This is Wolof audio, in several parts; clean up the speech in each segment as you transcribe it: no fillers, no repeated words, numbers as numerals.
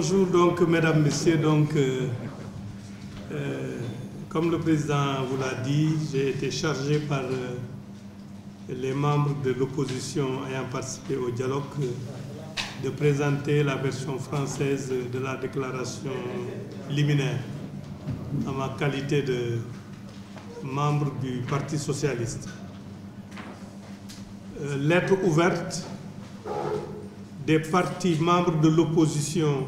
Bonjour donc mesdames, messieurs. Comme le président vous l'a dit, j'ai été chargé par les membres de l'opposition ayant participé au dialogue de présenter la version française de la déclaration liminaire en ma qualité de membre du Parti socialiste. Lettre ouverte des partis membres de l'opposition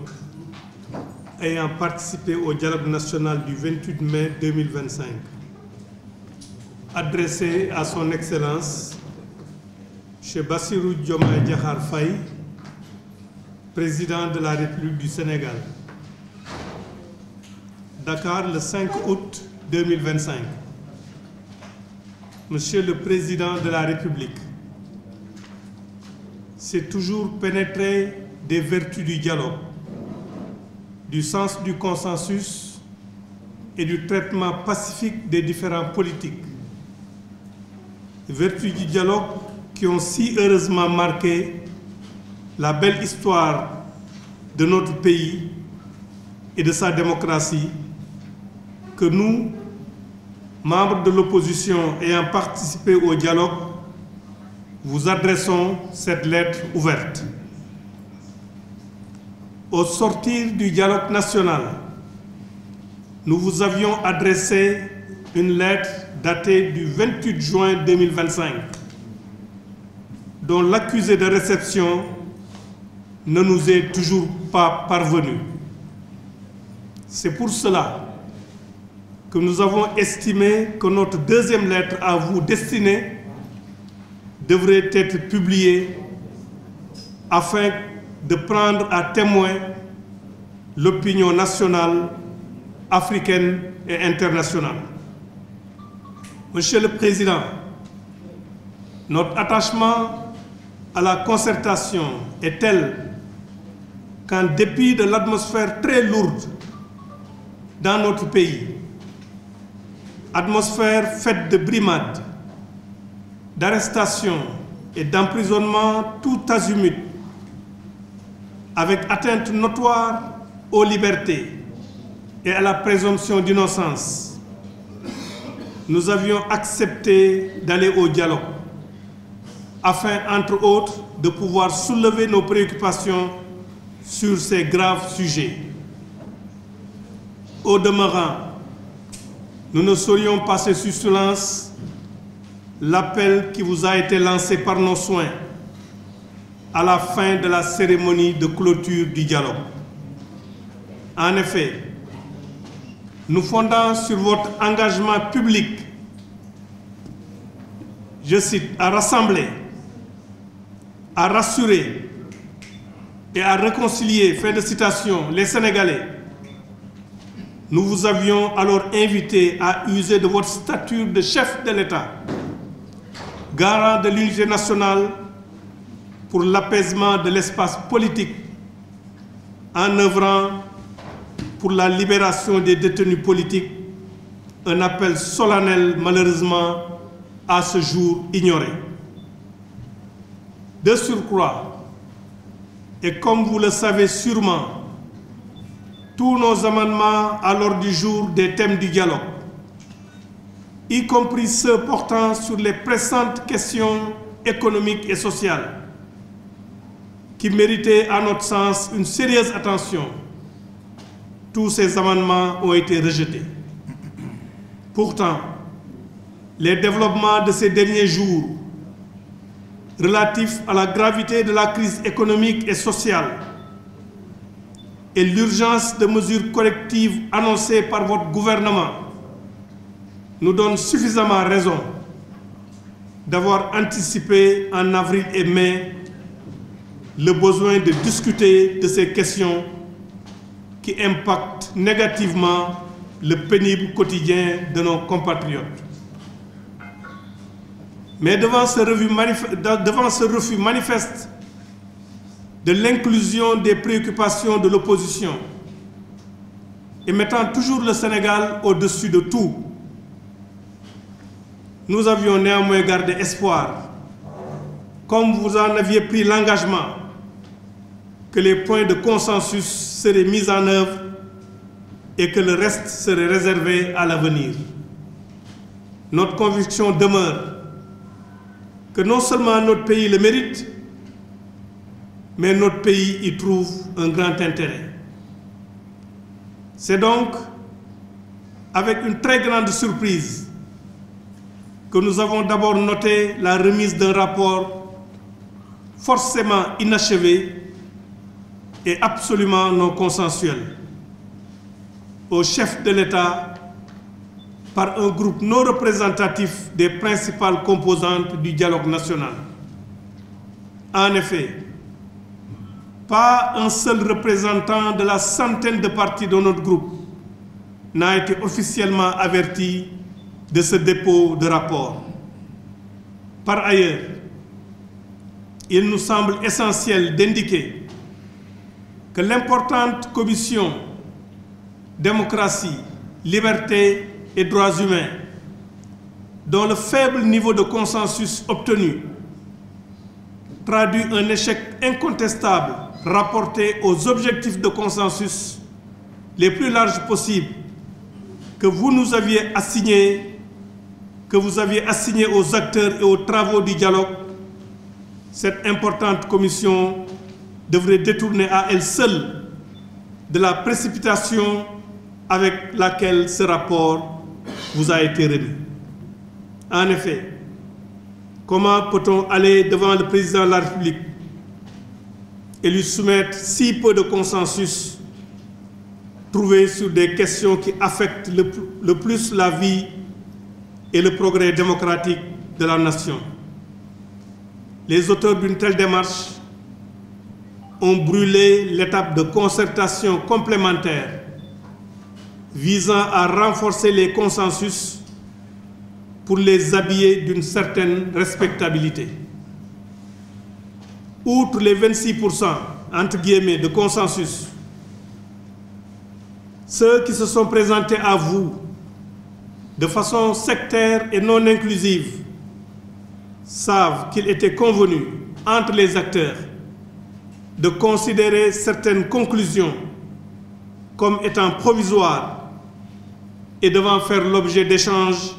ayant participé au dialogue national du 28 mai 2025, adressée à son Excellence M. Bassirou Diomaye Diakhar Faye, président de la République du Sénégal. Dakar, le 5 août 2025. Monsieur le Président de la République, c'est toujours pénétré des vertus du dialogue, du sens du consensus et du traitement pacifique des différents politiques. Vertus du dialogue qui ont si heureusement marqué la belle histoire de notre pays et de sa démocratie, que nous, membres de l'opposition ayant participé au dialogue, vous adressons cette lettre ouverte. Au sortir du dialogue national, nous vous avions adressé une lettre datée du 28 juin 2025, dont l'accusé de réception ne nous est toujours pas parvenu. C'est pour cela que nous avons estimé que notre deuxième lettre à vous destinée devrait être publiée afin de prendre à témoin l'opinion nationale, africaine et internationale. Monsieur le Président, notre attachement à la concertation est tel qu'en dépit de l'atmosphère très lourde dans notre pays, atmosphère faite de brimades, d'arrestations et d'emprisonnement tout azimut, avec atteinte notoire aux libertés et à la présomption d'innocence, nous avions accepté d'aller au dialogue afin, entre autres, de pouvoir soulever nos préoccupations sur ces graves sujets. Au demeurant, nous ne saurions passer sous silence l'appel qui vous a été lancé par nos soins à la fin de la cérémonie de clôture du dialogue. En effet, nous fondons sur votre engagement public, je cite, à rassembler, à rassurer et à réconcilier, fin de citation, les Sénégalais. Nous vous avions alors invité à user de votre stature de chef de l'État, garant de l'unité nationale pour l'apaisement de l'espace politique, en œuvrant pour la libération des détenus politiques, un appel solennel malheureusement à ce jour ignoré. De surcroît, et comme vous le savez sûrement, tous nos amendements à l'ordre du jour des thèmes du dialogue, y compris ceux portant sur les pressantes questions économiques et sociales, qui méritaient à notre sens une sérieuse attention, tous ces amendements ont été rejetés. Pourtant, les développements de ces derniers jours relatifs à la gravité de la crise économique et sociale et l'urgence de mesures correctives annoncées par votre gouvernement nous donnent suffisamment raison d'avoir anticipé en avril et mai le besoin de discuter de ces questions qui impactent négativement le pénible quotidien de nos compatriotes. Mais devant ce refus manifeste de l'inclusion des préoccupations de l'opposition et mettant toujours le Sénégal au-dessus de tout, nous avions néanmoins gardé espoir, comme vous en aviez pris l'engagement, que que les points de consensus seraient mis en œuvre et que le reste serait réservé à l'avenir. Notre conviction demeure que non seulement notre pays le mérite, mais notre pays y trouve un grand intérêt. C'est donc avec une très grande surprise que nous avons d'abord noté la remise d'un rapport forcément inachevé et absolument non consensuel au chef de l'État par un groupe non représentatif des principales composantes du dialogue national. En effet, pas un seul représentant de la centaine de partis de notre groupe n'a été officiellement averti de ce dépôt de rapport. Par ailleurs, il nous semble essentiel d'indiquer que l'importante commission démocratie, liberté et droits humains, dont le faible niveau de consensus obtenu traduit un échec incontestable rapporté aux objectifs de consensus les plus larges possibles que vous aviez assignés aux acteurs et aux travaux du dialogue. Cette importante commission devrait détourner à elle seule de la précipitation avec laquelle ce rapport vous a été remis. En effet, comment peut-on aller devant le président de la République et lui soumettre si peu de consensus trouvé sur des questions qui affectent le plus la vie et le progrès démocratique de la nation? Les auteurs d'une telle démarche ont brûlé l'étape de concertation complémentaire visant à renforcer les consensus pour les habiller d'une certaine respectabilité. Outre les 26% entre guillemets de consensus, ceux qui se sont présentés à vous de façon sectaire et non inclusive savent qu'il était convenu entre les acteurs de considérer certaines conclusions comme étant provisoires et devant faire l'objet d'échanges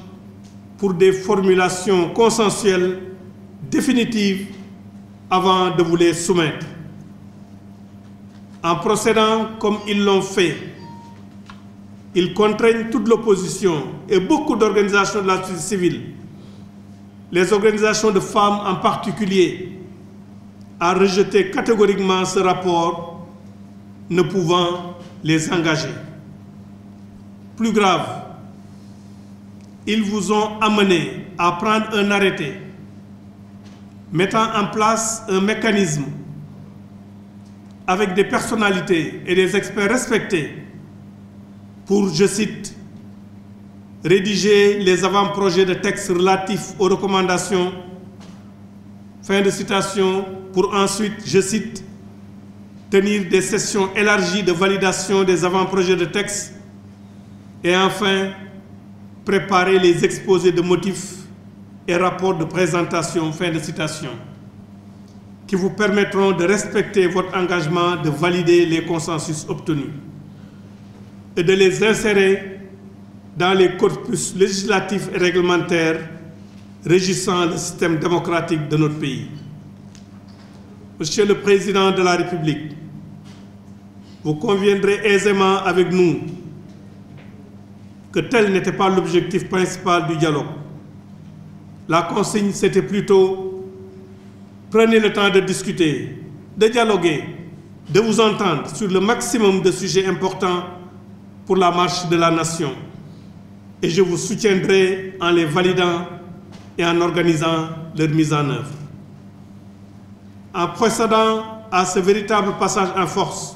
pour des formulations consensuelles définitives avant de vous les soumettre. En procédant comme ils l'ont fait, ils contraignent toute l'opposition et beaucoup d'organisations de la société civile, les organisations de femmes en particulier, à rejeter catégoriquement ce rapport, ne pouvant les engager. Plus grave, ils vous ont amené à prendre un arrêté mettant en place un mécanisme avec des personnalités et des experts respectés pour, je cite, rédiger les avant-projets de textes relatifs aux recommandations, fin de citation, pour ensuite, je cite, tenir des sessions élargies de validation des avant-projets de textes et enfin, préparer les exposés de motifs et rapports de présentation, fin de citation, qui vous permettront de respecter votre engagement de valider les consensus obtenus et de les insérer dans les corpus législatifs et réglementaires régissant le système démocratique de notre pays. Monsieur le Président de la République, vous conviendrez aisément avec nous que tel n'était pas l'objectif principal du dialogue. La consigne, c'était plutôt prenez le temps de discuter, de dialoguer, de vous entendre sur le maximum de sujets importants pour la marche de la nation. Et je vous soutiendrai en les validant et en organisant leur mise en œuvre. En procédant à ce véritable passage en force,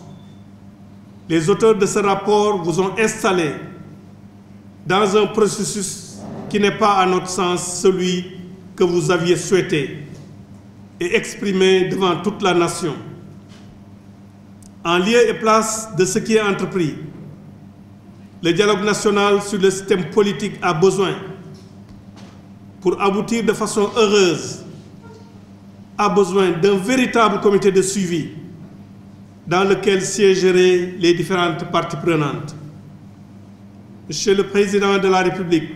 les auteurs de ce rapport vous ont installé dans un processus qui n'est pas, à notre sens, celui que vous aviez souhaité et exprimé devant toute la nation. En lieu et place de ce qui est entrepris, le dialogue national sur le système politique a besoin, pour aboutir de façon heureuse, a besoin d'un véritable comité de suivi dans lequel siégeraient les différentes parties prenantes. Monsieur le Président de la République,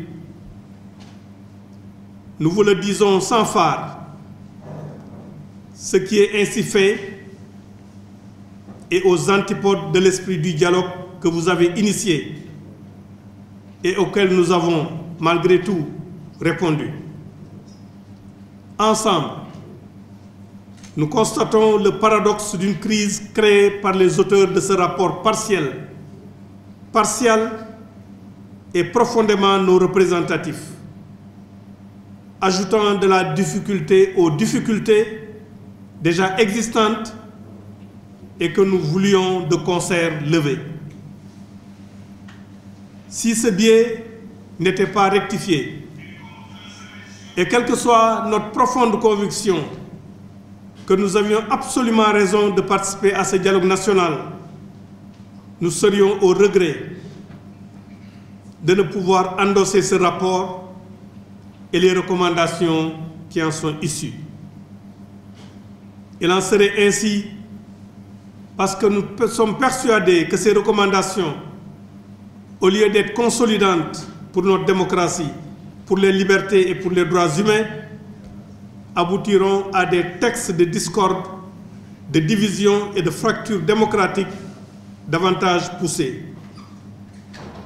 nous vous le disons sans fard, ce qui est ainsi fait est aux antipodes de l'esprit du dialogue que vous avez initié et auquel nous avons, malgré tout, répondu. Ensemble, nous constatons le paradoxe d'une crise créée par les auteurs de ce rapport partiel et profondément non représentatif, ajoutant de la difficulté aux difficultés déjà existantes et que nous voulions de concert lever. Si ce biais n'était pas rectifié, et quelle que soit notre profonde conviction que nous avions absolument raison de participer à ce dialogue national, nous serions au regret de ne pouvoir endosser ce rapport et les recommandations qui en sont issues. Il en serait ainsi parce que nous sommes persuadés que ces recommandations, au lieu d'être consolidantes pour notre démocratie, pour les libertés et pour les droits humains, aboutiront à des textes de discorde, de division et de fracture démocratique davantage poussés.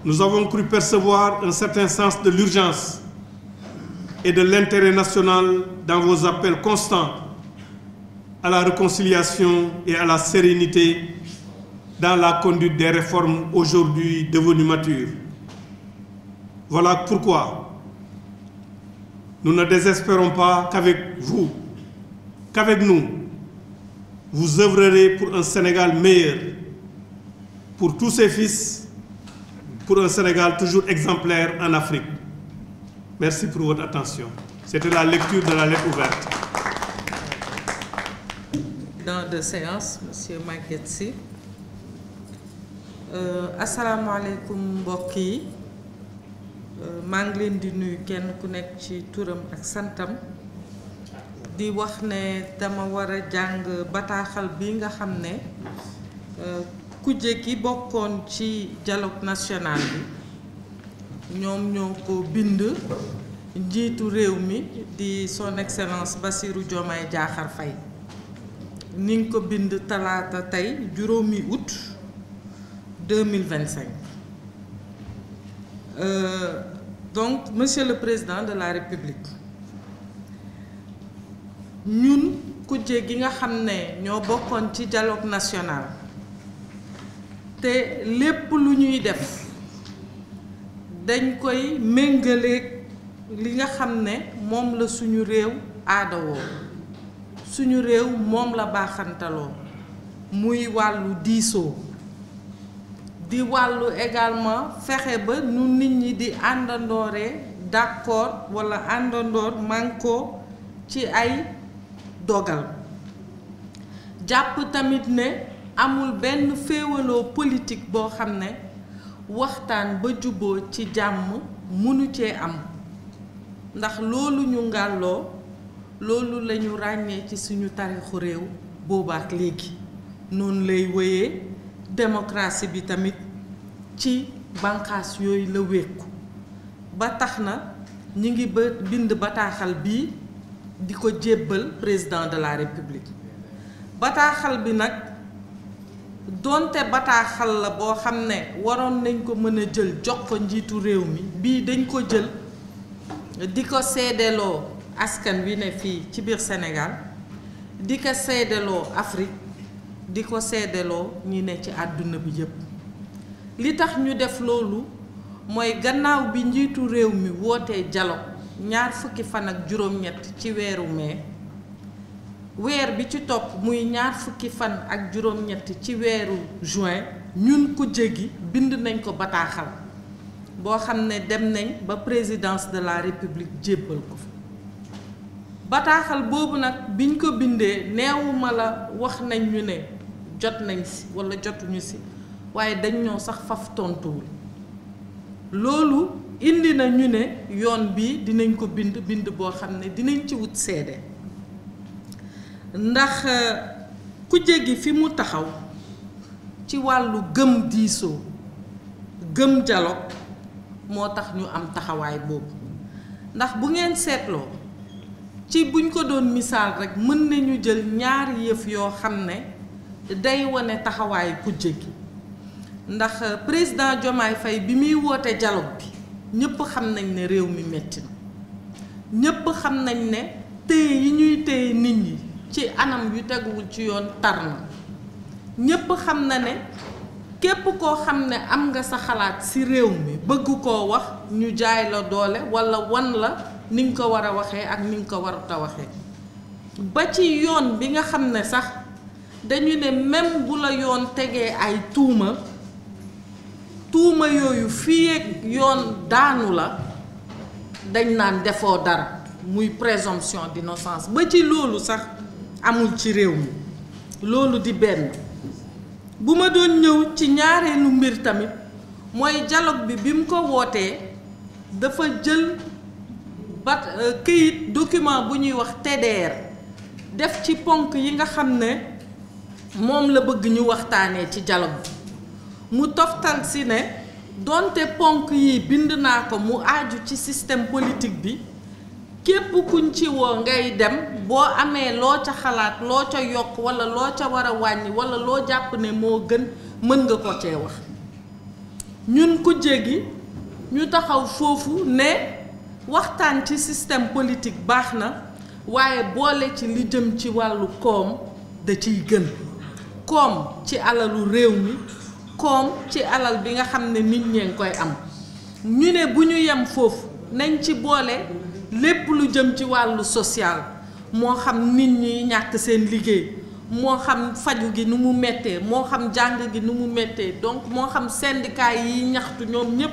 Nous avons cru percevoir un certain sens de l'urgence et de l'intérêt national dans vos appels constants à la réconciliation et à la sérénité dans la conduite des réformes aujourd'hui devenues matures. Voilà pourquoi nous ne désespérons pas qu'avec vous, qu'avec nous, vous œuvrerez pour un Sénégal meilleur, pour tous ses fils, pour un Sénégal toujours exemplaire en Afrique. Merci pour votre attention. C'était la lecture de la lettre ouverte. Dans de séance, Monsieur Maguette Sy. Asalaamaaleykum mbokk yi, maa ngi leen di nuyu kenn ku nekk ci turam ak santam di wax ne dama war a jàng bataaxal bi nga xam ne kujje gi bokkoon ci dialogue national bi ñoom ñoo ko bind njiitu réew mi di son excellence Bassirou Diomaye Diakhar Faye ni nga ko bind talaata tey juróomi août 2025. Donc, Monsieur le Président de la République, ñun kujje gi nga xam ne ñoo bokkoon ci dialogue national te lépp lu ñuy def dañ koy méngaleeg li nga xam ne moom la suñu réew aadawoo suñu réew moom la baaxantaloo muy wàllu diisoo di wàllu également fexe ba nu nit ñi di àndandooree d'accord walla àndandoor mànkoo ci ay dogal jàpp tamit ne amul benn féewaloo politique boo xam ne waxtaan ba juboo ci jàmm mënu cee am ndax loolu ñu ngàlloo loolu lañu ràññee ci suñu taarixu réew boobaak léegi noonu lay wéyee démocratie bi tamit ci bànqaas yooyu la wékku ba tax na ñi ngi bind bataaxal bii di ko jébbal président de la république bataaxal bi nag doonte bataaxal la boo xam ne waroon nañ ko mën a jël jox ko njiitu réew mi bii dañ ko jël di ko seedeloo askan wi ne fii ci biir Sénégal di ko seedeloo Afrique di ko seedeloo ñi ne ci àdduna bi yépp li tax ñu def loolu mooy gannaaw bi njiitu réew mi wootee dialogue ñaar fukki fan ak juróom-ñett ci weeru mai weer bi ci topp muy ñaar fukki fan ak juróom-ñett ci weeru juin ñun kujje gi bind nañ ko bataaxal boo xam ne dem nañ ba présidence de la république jébbal ko fa bataaxal boobu nag biñ ko bindee neewuma la wax nañ ñu ne jot nañ si walla jotuñu si waaye dañ ñoo sax faf tontuwul loolu indi na ñu ne yoon bi dinañ ko bind boo xam ne dinañ ci wut seede ndax kujje gi fi mu taxaw ci wàllu gëm diisoo gëm dialogue moo tax ñu am taxawaay boobu ndax bu ngeen seetloo ci buñ ko doon misaal rek mën nañu jël ñaari yëf yoo xam ne day wane taxawaayu kujje gi ndax président Diomaye Faye bi muy woote dialogue bi ñëpp xam nañ ne réew mi metti na ñëpp xam nañ ne téye yi ñuy téye nit ñi ci anam yu teguwul ci yoon tar na ñëpp xam na ne képp koo xam ne am nga sa xalaat ci réew mi bëgg koo wax ñu jaay la doole walla wan la ni nga ko war a waxee ak ni nga ko warut a waxee ba ci yoon bi nga xam ne sax dañu ne même bu la yoon tegee ay tuuma yooyu fii ak yoon daanu la dañ naan defoo dara muy présomption d'innocence ba ci loolu sax amul ci réew mi loolu di benn bu ma doon ñëw ci ñaareelu mbir tamit mooy dialogue bi mu ko wootee dafa jël këyit document bu ñuy wax TDR def ci ponk yi nga xam ne moom la bëgg ñu waxtaanee ci dialogue bi mu toftal si ne donte ponk yi bind naa ko mu aaju ci système politique bi képp kuñ ci woo ngay dem boo amee loo ca xalaat loo ca yokk walla loo ca war a wàññi walla loo jàpp ne moo gën mën nga ko cee wax ñun kujje gi ñu taxaw foofu ne waxtaan ci système politique baax na waaye boole ci li jëm ci wàllu koom da ciy gën koom ci alalu réew mi koom ci alal bi nga xam ne nit ñee ngi koy am ñu ne bu ñu yem foofu nañ ci boole lépp lu jëm ci wàllu social moo xam nit ñi ñàkk seen liggéey moo xam faju gi nu mu méttee moo xam jàng gi nu mu méttee donc moo xam syndicat yi ñaxtu ñoom ñépp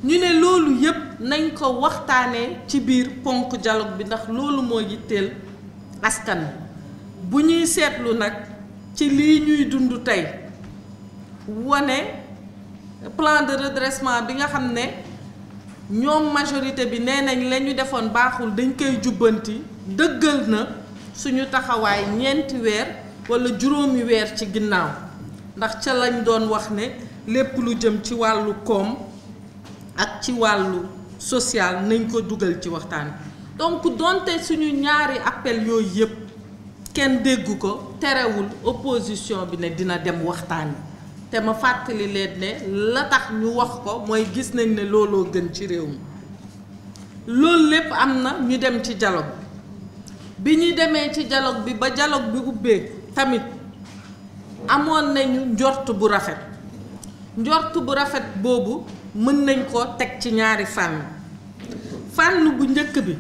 ñu ne loolu yépp nañ ko waxtaanee ci biir ponk dialogue bi ndax loolu moo yitteel askan bu ñuy seetlu nag ci lii ñuy dund tey wane plan de redressement bi nga xam ne ñoom majorité bi nee nañ la ñu defoon baaxul dañ koy jubbanti dëggal na suñu taxawaay ñeenti weer walla juróomi weer ci ginnaaw ndax ca lañ doon wax ne lépp lu jëm ci wàllu koom ak ci wàllu social nañ ko dugal ci waxtaan donc donte suñu ñaari appel yooyu yépp kenn déggu ko terewul opposition bi ne dina dem waxtaan te ma fàttali leen ne la tax ñu wax ko mooy gis nañ ne looloo gën ci réew mi loolu lépp am na ñu dem ci dialogue bi ñu demee ci dialogue bi ba dialogue bi ubbee tamit amoon nañu njort bu rafet boobu mën nañ ko teg ci ñaari fànn bu njëkk bi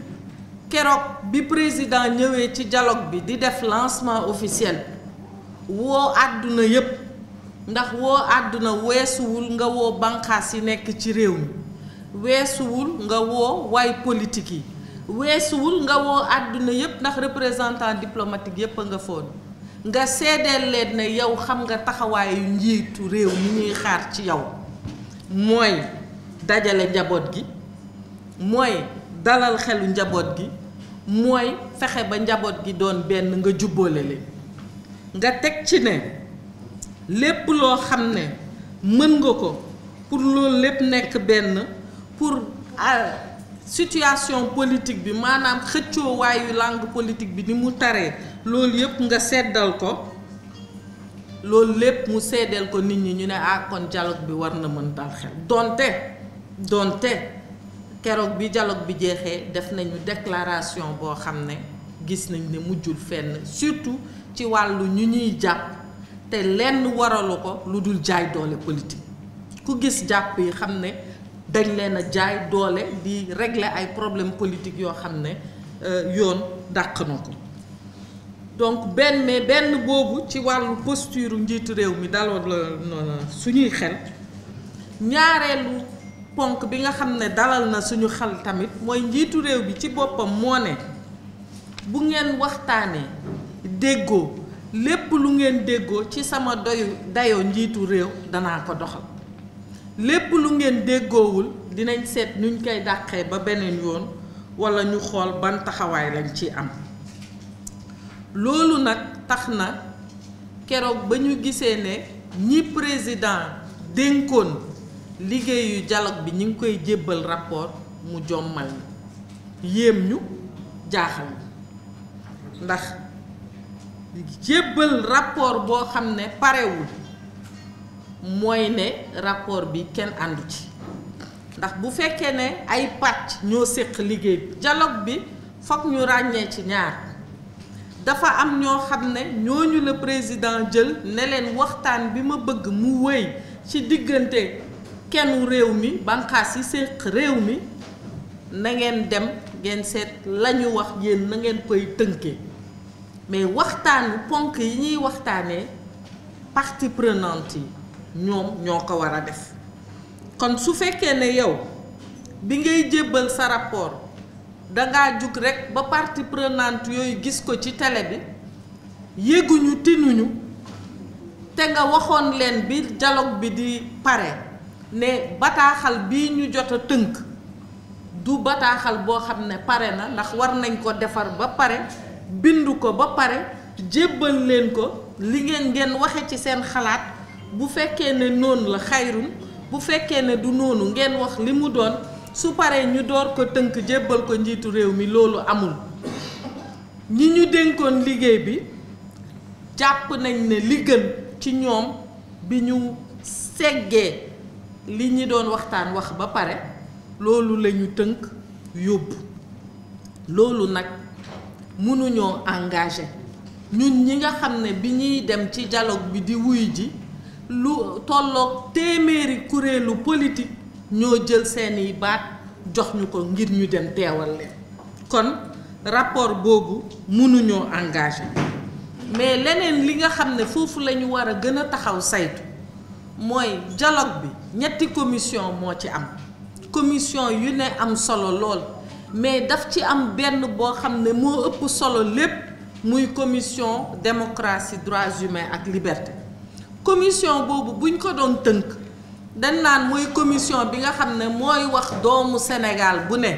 keroog bi président ñëwee ci dialogue bi di def lancement officiel woo àdduna yépp ndax woo àdduna weesuwul nga woo banqaas yi nekk ci réew mi weesuwul nga woo waay politique yi weesuwul nga woo àdduna yépp ndax représentant diplomatique yépp a nga foon nga seedeel leen ne yow xam nga taxawaayu njiitu réew mi ñuy xaar ci yow mooy dajale njaboot gi mooy dalal xelu njaboot gi mooy fexe ba njaboot gi doon benn nga jubboole leen nga teg ci ne lépp loo xam ne mën nga ko pour loolu lépp nekk benn pour situation politique bi maanaam xëccoo waayu langue politique bi ni mu taree loolu yépp nga seddal ko loolu lépp mu seddal ko nit ñi ñu ne kon dialogue bi war na mën dal xel donte keroog bi dialogue bi jeexee def nañu déclaration boo xam ne gis nañ ne mujjul fenn surtout ci wàllu ñu ñuy jàpp te lenn waralu ko lu dul jaay doole politique ku gis jàpp yi xam ne dañ leen a jaay doole di régler ay problème politique yoo xam ne yoon dàq na ko donc benn boobu ci wàllu posture njiitu réew mi daloon la noonu suñuy xel ñaareelu ponk bi nga xam ne dalal na suñu xel tamit mooy njiitu réew bi ci boppam moo ne bu ngeen waxtaanee déggoo lépp lu ngeen déggoo ci sama dayoo njiitu réew danaa ko doxal lépp lu ngeen déggoowul dinañ seet nuñ koy dàqee ba beneen yoon walla ñu xool ban taxawaay lañ ci am loolu nag tax na keroog ba ñu gisee ne ñi président dénkoon liggéeyu dialogue bi ñu ngi koy jébbal rapport mu jommal yéem ñu jaaxal ndax jébbal rapport boo xam ne parewul mooy ne rapport bi kenn àndu ci ndax bu fekkee ne ay pàcc ñoo séq liggéey bi dialogue bi fokk ñu ràññee ci ñaar dafa am ñoo xam ne ñooñu la président jël ne leen waxtaan bi ma bëgg mu wéy ci diggante kenn réew mi banqaas yi séq réew mi na ngeen dem ngeen seet la ñu wax yéen na ngeen koy tënkee mais waxtaanu ponk yi ñuy waxtaanee partie prenante yi ñoom ñoo ko war a def kon su fekkee ne yow bi ngay jébbal sa rapport dangaa jug rekk ba partie prenante yooyu gis ko ci télé bi yéguñu tinuñu te nga waxoon leen bi dialogue bi di pare ne bataaxal bii ñu jot a tënk du bataaxal boo xam ne pare na ndax war nañ ko defar ba pare bindu ko ba pare jébbal leen ko li ngeen waxe ci seen xalaat bu fekkee ne noonu la xayrun bu fekkee ne du noonu ngeen wax li mu doon su paree ñu door ko tënk jébbal ko njiitu réew mi loolu amul ñi ñu dénkoon liggéey bi jàpp nañ ne li gën ci ñoom bi ñu seggee li ñi doon waxtaan wax ba pare loolu la ñu tënk yóbbu loolu nag mënuñoo engagé ñun ñi nga xam ne bi ñuy dem ci dialogue bi di wuy ji lu tolloog téeméeri kuréelu politique ñoo jël seeni baat jox ñu ko ngir ñu dem teewal leen kon rapport boobu mënuñoo engagé mais leneen li nga xam ne foofu la ñu war a gën a taxaw saytu mooy dialogue bi ñetti commission moo ci am commission yu ne am solo lool mais daf ci am benn boo xam ne moo ëpp solo lépp muy commission démocratie droits humains ak liberté commission boobu buñ ko doon tënk dañ naan mooy commission bi nga xam ne mooy wax doomu Sénégal bu ne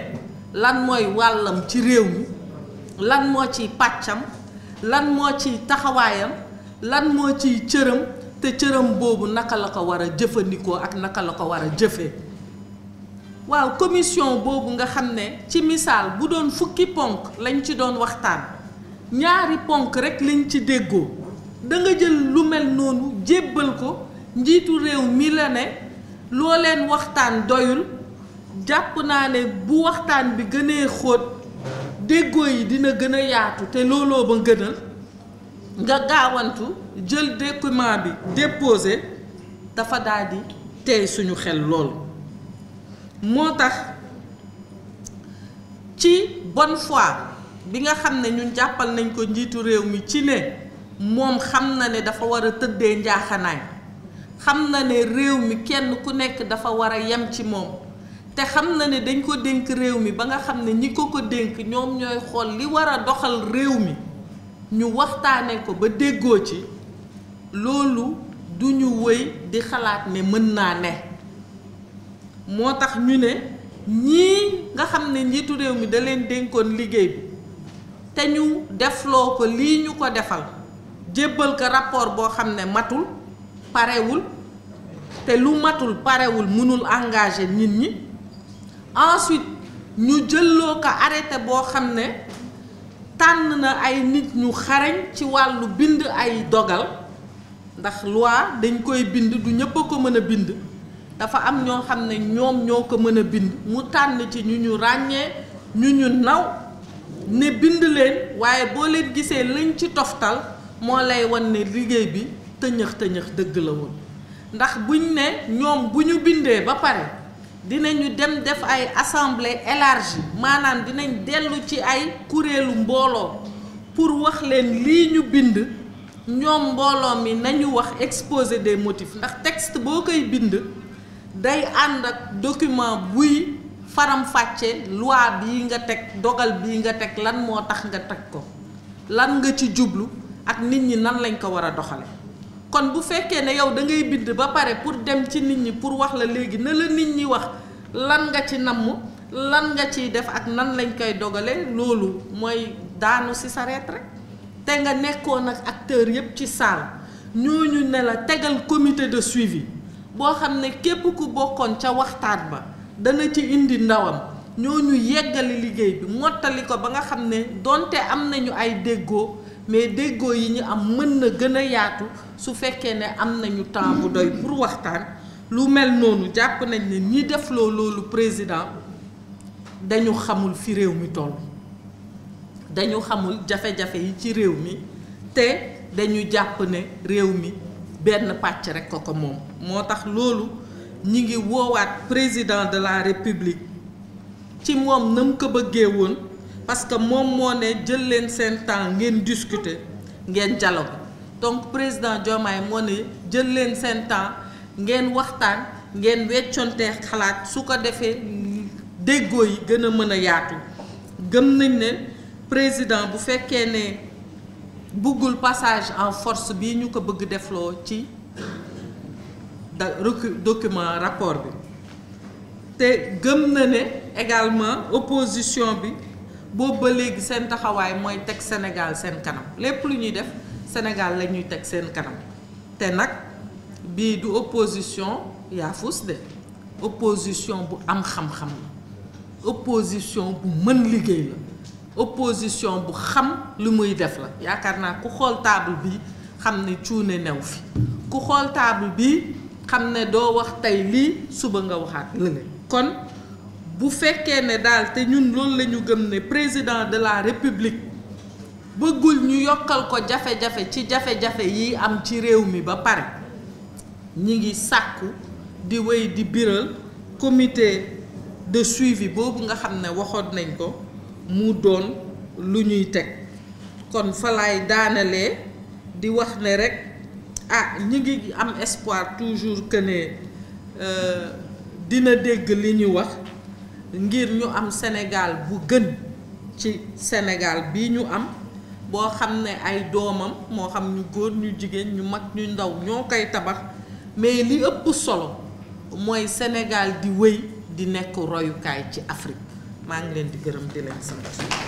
lan mooy wàllam ci réew mi lan moo ciy pàccam lan moo ciy taxawaayam lan moo ciy cëram te cëram boobu naka la ko war a jëfandikoo ak naka la ko war a jëfee waaw commission boobu nga xam ne ci misaal bu doon fukki ponk lañ ci doon waxtaan ñaari ponk rekk lañ ci déggoo da nga jël lu mel noonu jébbal ko njiitu réew mi la ne loo leen waxtaan doyul jàpp naa ne bu waxtaan bi gënee xóot déggoo yi dina gën a yaatu te looloo ba gënal nga gaawantu jël document bi déposé dafa daldi tey suñu xel loolu moo tax ci bonne foi bi nga xam ne ñun jàppal nañ ko njiitu réew mi ci ne moom xam na ne dafa war a tëddee njaaxanaay xam na ne réew mi kenn ku nekk dafa war a yem ci moom te xam na ne dañ ko dénk réew mi ba nga xam ne ñi ko dénk ñoom ñooy xool li war a doxal réew mi ñu waxtaane ko ba déggoo ci loolu du ñu wëy di xalaat ne mën naa ne moo tax ñu ne ñii nga xam ne njiitu réew mi da leen dénkoon liggéey bi te ñu defloo ko lii ñu ko defal jébbal ko rapport boo xam ne matul parewul te lu matul parewul mënul engagé nit ñi ensuite ñu jëlloo ko arrêté boo xam ne tànn na ay nit ñu xarañ ci wàllu bind ay dogal ndax loi dañ koy bind du ñëpp a ko mën a bind dafa am ñoo xam ne ñoom ñoo ko mën a bind mu tànn ci ñu ñu ràññee ñu naw ne bind leen waaye boo leen gisee lañ ci toftal moo lay wan ne liggéey bi tëñëx tëñëx dëgg la woon ndax buñ ne ñoom bu ñu bindee ba pare dinañu dem def ay assemblée élargie maanaam dinañ dellu ci ay kuréelu mbooloo pour wax leen lii ñu bind ñoom mbooloo mi nañu wax exposé des motifs ndax texte boo koy bind day ànd ak document buy faram-fàcce loi bii nga teg dogal bii nga teg lan moo tax nga teg ko lan nga ci jublu ak nit ñi nan lañ ko war a doxale kon bu fekkee ne yow da ngay bind ba pare pour dem ci nit ñi pour wax la léegi na la nit ñi wax lan nga ci namm lan nga ciy def ak nan lañ koy dogale loolu mooy daanu ci sareet rek te nga nekkoon ak acteur yépp ci salle ñooñu ne la tegal comité de suivi boo xam ne képp ku bokkoon ca waxtaan ba dana ci indi ndawam ñooñu yeggali liggéey bi mottali ko ba nga xam ne donte am nañu ay déggoo mais déggoo yi ñu am mën na gën a yaatu su fekkee ne am nañu temps bu doy pour waxtaan. lu mel noonu jàpp nañ ne ñi def loolu président dañu xamul fi réew mi toll dañu xamul jafe-jafe yi ci réew mi te dañu jàpp ne réew mi benn pàcc rekk ko moom moo tax loolu ñi ngi woowaat président de la république ci moom na mu ko bëggee woon parce que moom moo ne jël leen seen temps ngeen discuter ngeen dialogue donc président Diomaye moo ne jël leen seen temps ngeen waxtaan ngeen weccoonte xalaat su ko defee déggoo yi gën a mën a yaatu gëm nañ ne président bu fekkee ne buggul passage en force bii ñu ko bëgg defloo ci document rapport bi te gëm na ne également opposition bi boobu ba léegi seen taxawaay mooy teg Sénégal seen kanam lépp lu ñuy def Sénégal la ñuy teg seen kanam te nag bii du opposition yaafus de opposition bu am xam-xam la opposition bu mën liggéey la opposition bu xam lu muy def la yaakaar naa ku xool table bi xam ne cuune new fi ku xool table bi xam ne doo wax tey lii suba nga waxaat lële kon bu fekkee ne daal te ñun loolu la ñu gëm ne président de la république bëggul ñu yokkal ko jafe-jafe ci jafe-jafe yi am ci réew mi ba pare ñi ngi sàkku di wéy di biral comité de suivi boobu nga xam ne waxoon nañ ko mu doon lu ñuy teg kon fa laay daanalee di wax ne rek ñi ngi am espoir toujours que ne dina dégg li ñu wax ngir ñu am Sénégal bu gën ci Sénégal bii ñu am boo xam ne ay doomam moo xam ñu góor ñu jigéen ñu mag ñu ndaw ñoo koy tabax mais li ëpp solo mooy Sénégal di wéy di nekk royukaay ci Afrique maa ngi leen di gërëm di leen sant